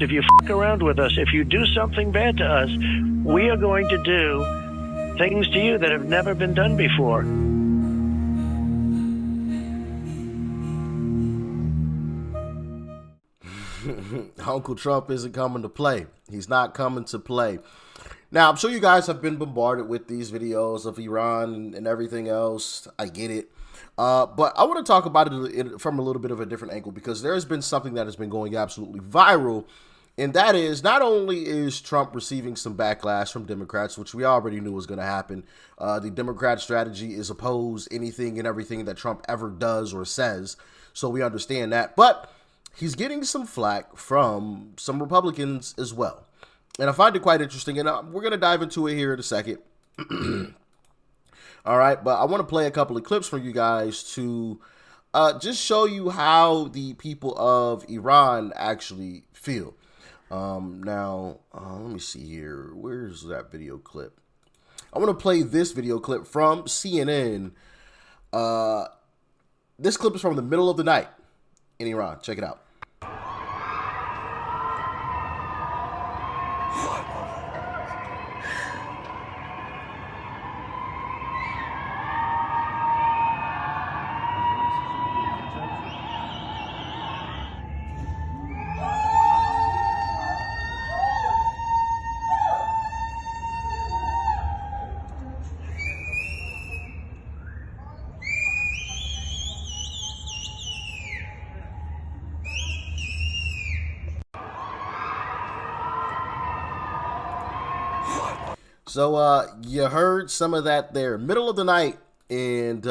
If you fuck around with us, if you do something bad to us, we are going to do things to you that have never been done before. Uncle Trump isn't coming to play. He's not coming to play. Now, I'm sure you guys have been bombarded with these videos of Iran and everything else. I get it. But I want to talk about it from a little bit of a different angle, because there has been something that has been going absolutely viral. And that is, not only is Trump receiving some backlash from Democrats, which we already knew was going to happen. The Democrat strategy is oppose anything and everything that Trump ever does or says. So we understand that. But he's getting some flack from some Republicans as well. And I find it quite interesting. And we're going to dive into it here in a second. All right. But I want to play a couple of clips for you guys to just show you how the people of Iran actually feel. Now, let me see here. Where's that video clip? I want to play this video clip from CNN. This clip is from the middle of the night in Iran. Check it out. So you heard some of that there, middle of the night, and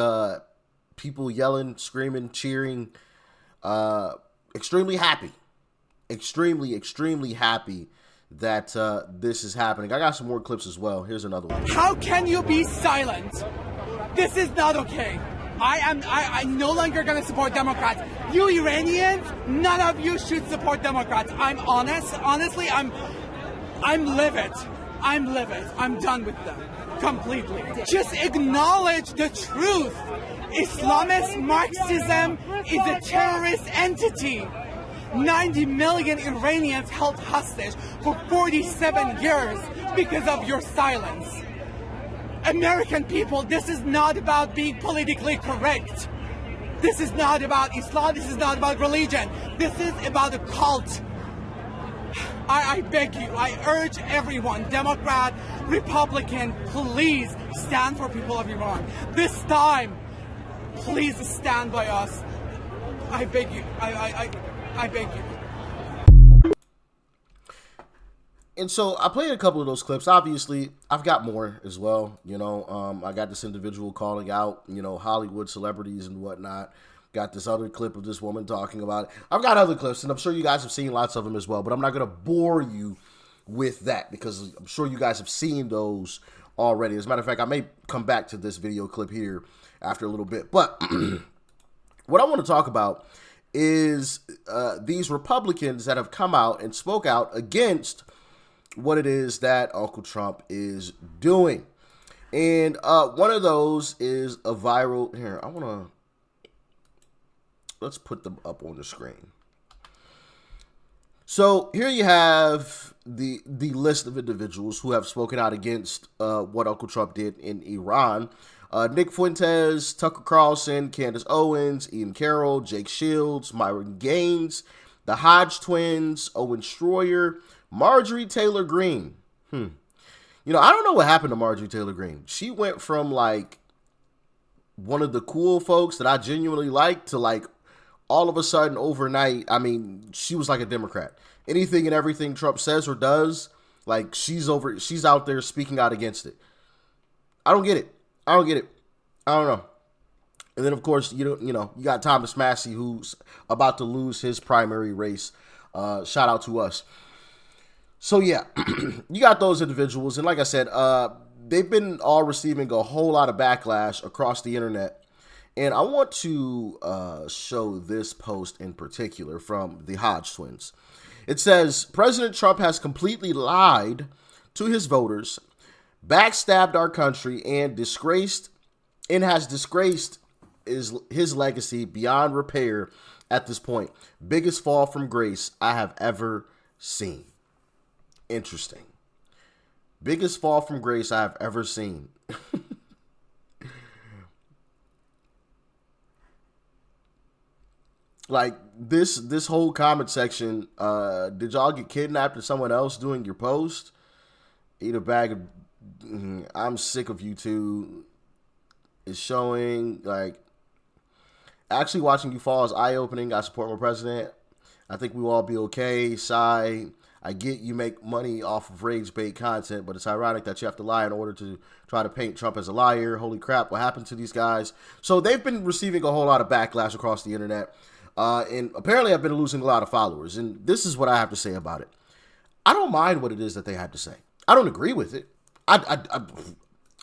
people yelling, screaming, cheering, extremely happy, extremely happy that this is happening. I got some more clips as well. Here's another one. How can you be silent? This is not okay. I'm no longer going to support Democrats. You Iranians, none of you should support Democrats. I'm honest. Honestly, I'm livid. I'm livid. I'm done with them completely. Just acknowledge the truth. Islamist Marxism is a terrorist entity. 90 million Iranians held hostage for 47 years because of your silence. American people, this is not about being politically correct. This is not about Islam. This is not about religion. This is about a cult. I beg you, I urge everyone, Democrat, Republican, please stand for people of Iran. This time, please stand by us. I beg you. I beg you. And so I played a couple of those clips. Obviously, I've got more as well. You know, I got this individual calling out, you know, Hollywood celebrities and whatnot. Got this other clip of this woman talking about it. I've got other clips, and I'm sure you guys have seen lots of them as well, but I'm not going to bore you with that because I'm sure you guys have seen those already. As a matter of fact, I may come back to this video clip here after a little bit. But what I want to talk about is these Republicans that have come out and spoke out against what it is that Uncle Trump is doing. And one of those is a viral... Here, I want to... Let's put them up on the screen. So here you have the list of individuals who have spoken out against what Uncle Trump did in Iran. Nick Fuentes, Tucker Carlson, Candace Owens, Ian Carroll, Jake Shields, Myron Gaines, the Hodge twins, Owen Schroyer, Marjorie Taylor Greene. You know, I don't know what happened to Marjorie Taylor Greene. She went from like one of the cool folks that I genuinely liked to like all of a sudden overnight, I mean, she was like a Democrat. Anything and everything Trump says or does, like she's out there speaking out against it. I don't get it. I don't know. And then of course, you got Thomas Massey, who's about to lose his primary race. Shout out to us. So yeah, you got those individuals. And like I said, they've been all receiving a whole lot of backlash across the internet. And I want to show this post in particular from the Hodge twins. It says, President Trump has completely lied to his voters, backstabbed our country, and has disgraced his legacy beyond repair at this point. Biggest fall from grace I have ever seen. Interesting. Biggest fall from grace I have ever seen. Like this whole comment section, did y'all get kidnapped or someone else doing your post? Eat a bag of I'm sick of you two is showing like actually watching you fall is eye-opening. I support my president. I think we will all be okay. Sigh. I get you make money off of rage bait content, but it's ironic that you have to lie in order to try to paint Trump as a liar. Holy crap, what happened to these guys? So they've been receiving a whole lot of backlash across the internet. And apparently I've been losing a lot of followers. And this is what I have to say about it. I don't mind what it is that they have to say. I don't agree with it.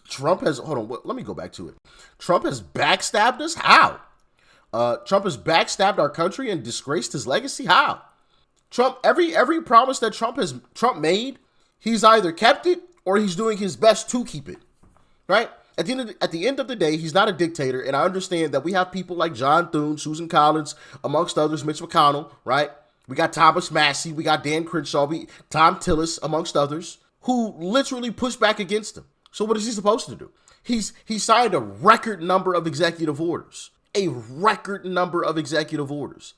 Trump has, hold on, let me go back to it. Trump has backstabbed us? How? Trump has backstabbed our country and disgraced his legacy? How? Trump, every promise that Trump made, he's either kept it or he's doing his best to keep it, right? At the end of the day, he's not a dictator, and I understand that we have people like John Thune, Susan Collins, amongst others, Mitch McConnell, right? We got Thomas Massey, we got Dan Crenshaw, Tom Tillis, amongst others, who literally push back against him. So what is he supposed to do? He signed a record number of executive orders. A record number of executive orders.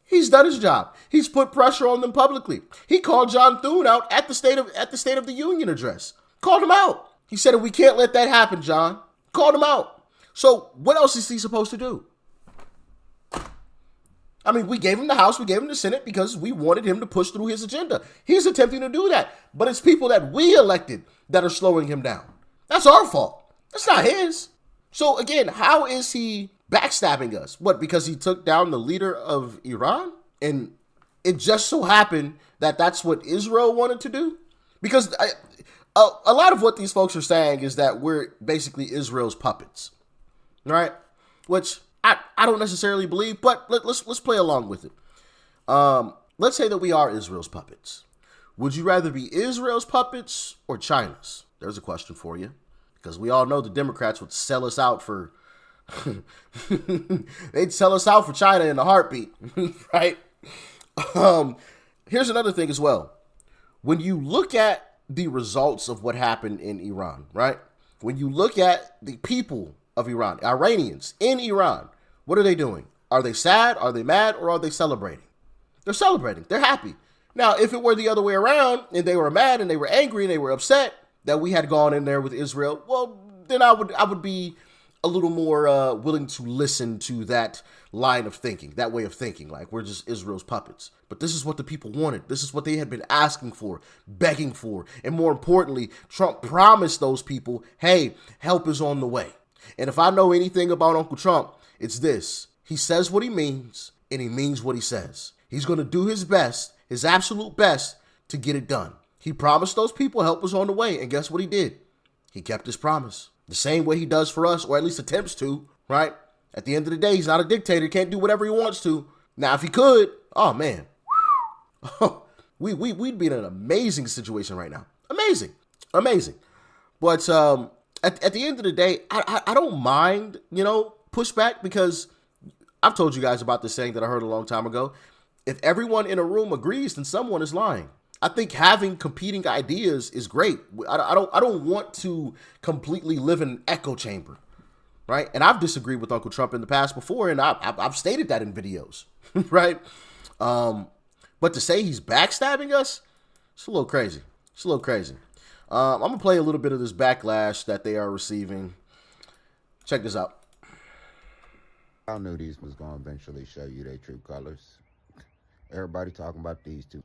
He's done his job. He's put pressure on them publicly. He called John Thune out at the State of the Union address. Called him out. He said, we can't let that happen, John. Called him out. So what else is he supposed to do? I mean, we gave him the House, we gave him the Senate because we wanted him to push through his agenda. He's attempting to do that. But it's people that we elected that are slowing him down. That's our fault. That's not his. So again, how is he backstabbing us? What, because he took down the leader of Iran? And it just so happened that that's what Israel wanted to do? Because a lot of what these folks are saying is that we're basically Israel's puppets, right? Which I don't necessarily believe, but let's play along with it. Let's say that we are Israel's puppets. Would you rather be Israel's puppets or China's? There's a question for you, because we all know the Democrats would sell us out for they'd sell us out for China in a heartbeat, right? Here's another thing as well. When you look at the results of what happened in Iran, right? When you look at the people of Iran, Iranians in Iran, what are they doing? Are they sad? Are they mad? Or are they celebrating? They're celebrating. They're happy. Now, if it were the other way around and they were mad and they were angry and they were upset that we had gone in there with Israel, well, then I would be a little more willing to listen to that line of thinking, that way of thinking, like we're just Israel's puppets. But this is what the people wanted. This is what they had been asking for, begging for. And more importantly, Trump promised those people, hey, help is on the way. And if I know anything about Uncle Trump, it's this. He says what he means, and he means what he says. He's going to do his best, his absolute best, to get it done. He promised those people help was on the way, and guess what he did? He kept his promise. The same way he does for us, or at least attempts to, right? At the end of the day, he's not a dictator. He can't do whatever he wants to. Now, if he could, oh, man. We'd be in an amazing situation right now. Amazing. But at the end of the day, I don't mind, pushback, because I've told you guys about this saying that I heard a long time ago. If everyone in a room agrees, then someone is lying. I think having competing ideas is great. I don't want to completely live in an echo chamber, right? And I've disagreed with Uncle Trump in the past before, and I've stated that in videos, right? But to say he's backstabbing us, it's a little crazy. I'm gonna play a little bit of this backlash that they are receiving. Check this out. I knew these was gonna eventually show you their true colors. Everybody talking about these two.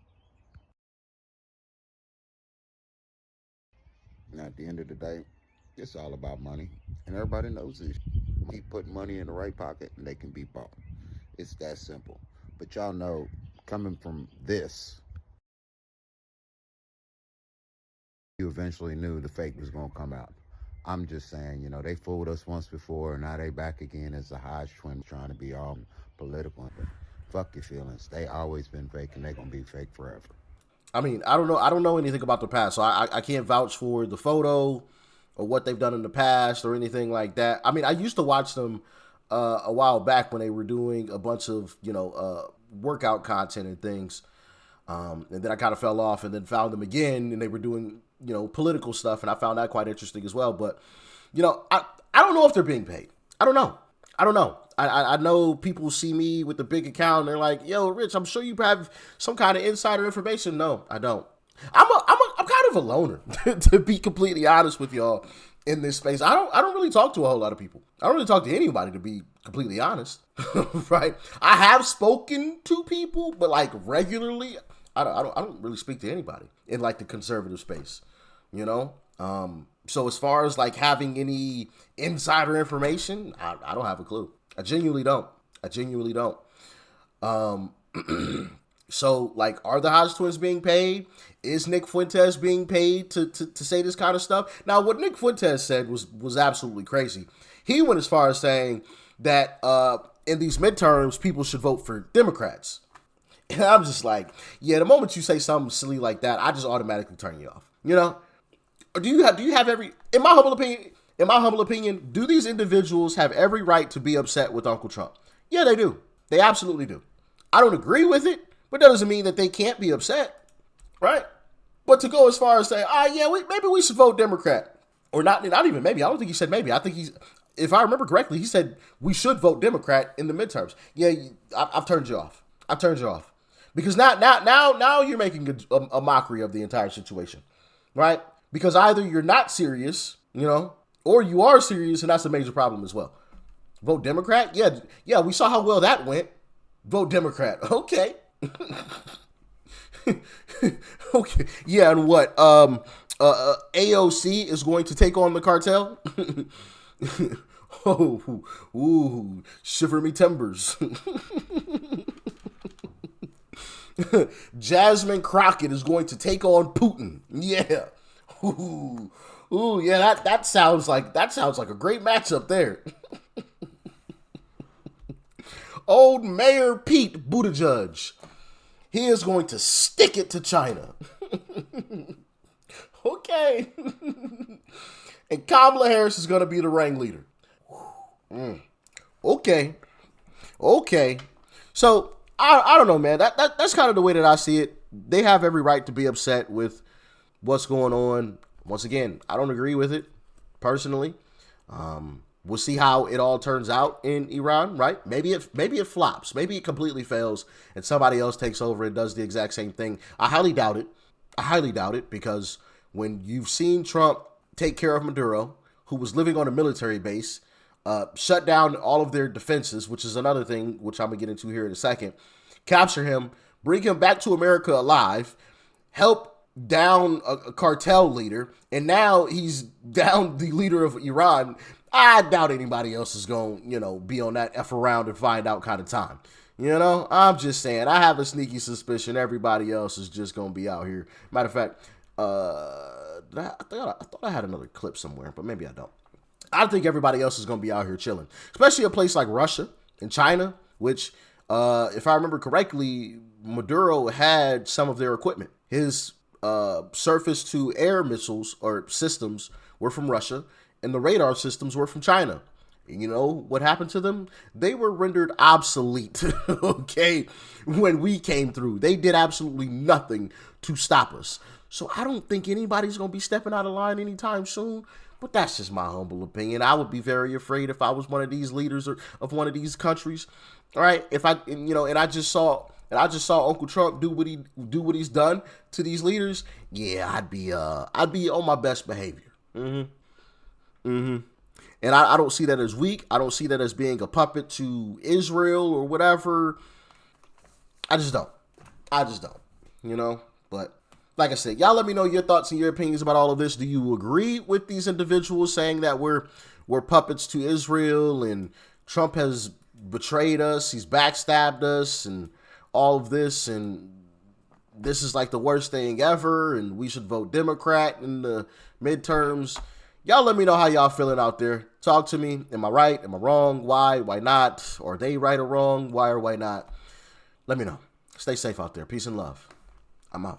Now, at the end of the day, it's all about money, and everybody knows this. Keep putting money in the right pocket, and they can be bought. It's that simple. But y'all know, coming from this, you eventually knew the fake was gonna come out. I'm just saying, they fooled us once before, and now they back again as the Hodge twin trying to be all political. But fuck your feelings. They always been fake, and they gonna be fake forever. I mean, I don't know anything about the past, so I can't vouch for the photo or what they've done in the past or anything like that. I mean, I used to watch them a while back when they were doing a bunch of, workout content and things. And then I kind of fell off and then found them again, and they were doing, political stuff, and I found that quite interesting as well. But, I don't know if they're being paid. I don't know. I know people see me with the big account and they're like, yo, Rich, I'm sure you have some kind of insider information. No, I don't. I'm kind of a loner, to be completely honest with y'all in this space. I don't really talk to a whole lot of people. I don't really talk to anybody, to be completely honest. Right? I have spoken to people, but like regularly, I don't really speak to anybody in like the conservative space, So as far as like having any insider information, I don't have a clue. I genuinely don't. So like, are the Hodge twins being paid? Is Nick Fuentes being paid to say this kind of stuff? Now, what Nick Fuentes said was absolutely crazy. He went as far as saying that in these midterms, people should vote for Democrats. And I'm just like, yeah, the moment you say something silly like that, I just automatically turn you off. Or do you have every, in my humble opinion, do these individuals have every right to be upset with Uncle Trump? Yeah, they do. They absolutely do. I don't agree with it, but that doesn't mean that they can't be upset, right? But to go as far as say, maybe we should vote Democrat, or not even maybe. I don't think he said maybe. I think if I remember correctly, he said we should vote Democrat in the midterms. Yeah, I've turned you off. Because now you're making a mockery of the entire situation, right? Because either you're not serious, or you are serious, and that's a major problem as well. Vote Democrat? Yeah, we saw how well that went. Vote Democrat. Okay. Okay. Yeah, and what? AOC is going to take on the cartel? Ooh, shiver me timbers. Jasmine Crockett is going to take on Putin. Yeah. Ooh, yeah, that sounds like a great matchup there. Old Mayor Pete Buttigieg, he is going to stick it to China. Okay. And Kamala Harris is going to be the ringleader. Okay. So I don't know, man. That's kind of the way that I see it. They have every right to be upset with what's going on. Once again, I don't agree with it personally. We'll see how it all turns out in Iran, right? Maybe it flops. Maybe it completely fails and somebody else takes over and does the exact same thing. I highly doubt it because when you've seen Trump take care of Maduro, who was living on a military base, shut down all of their defenses, which is another thing, which I'm going to get into here in a second, capture him, bring him back to America alive, help down a cartel leader, and now he's down the leader of Iran. I doubt anybody else is going to, be on that F around and find out kind of time. I'm just saying, I have a sneaky suspicion everybody else is just going to be out here. Matter of fact, I thought I had another clip somewhere, but maybe I don't. I think everybody else is going to be out here chilling, especially a place like Russia and China, which, if I remember correctly, Maduro had some of their equipment. His surface to air missiles or systems were from Russia, and the radar systems were from China. You know what happened to them? They were rendered obsolete, okay, when we came through. They did absolutely nothing to stop us. So I don't think anybody's going to be stepping out of line anytime soon, but that's just my humble opinion. I would be very afraid if I was one of these leaders of one of these countries, all right? If I, and I just saw Uncle Trump do what he's done to these leaders. Yeah, I'd be on my best behavior. And I don't see that as weak. I don't see that as being a puppet to Israel or whatever. I just don't. But like I said, y'all let me know your thoughts and your opinions about all of this. Do you agree with these individuals saying that we're puppets to Israel and Trump has betrayed us, he's backstabbed us and all of this, and this is like the worst thing ever and we should vote Democrat in the midterms? Y'all let me know how y'all feeling out there. Talk to me. Am I right? Am I wrong? Why? Why not? Are they right or wrong? Why or why not? Let me know. Stay safe out there. Peace and love. I'm out.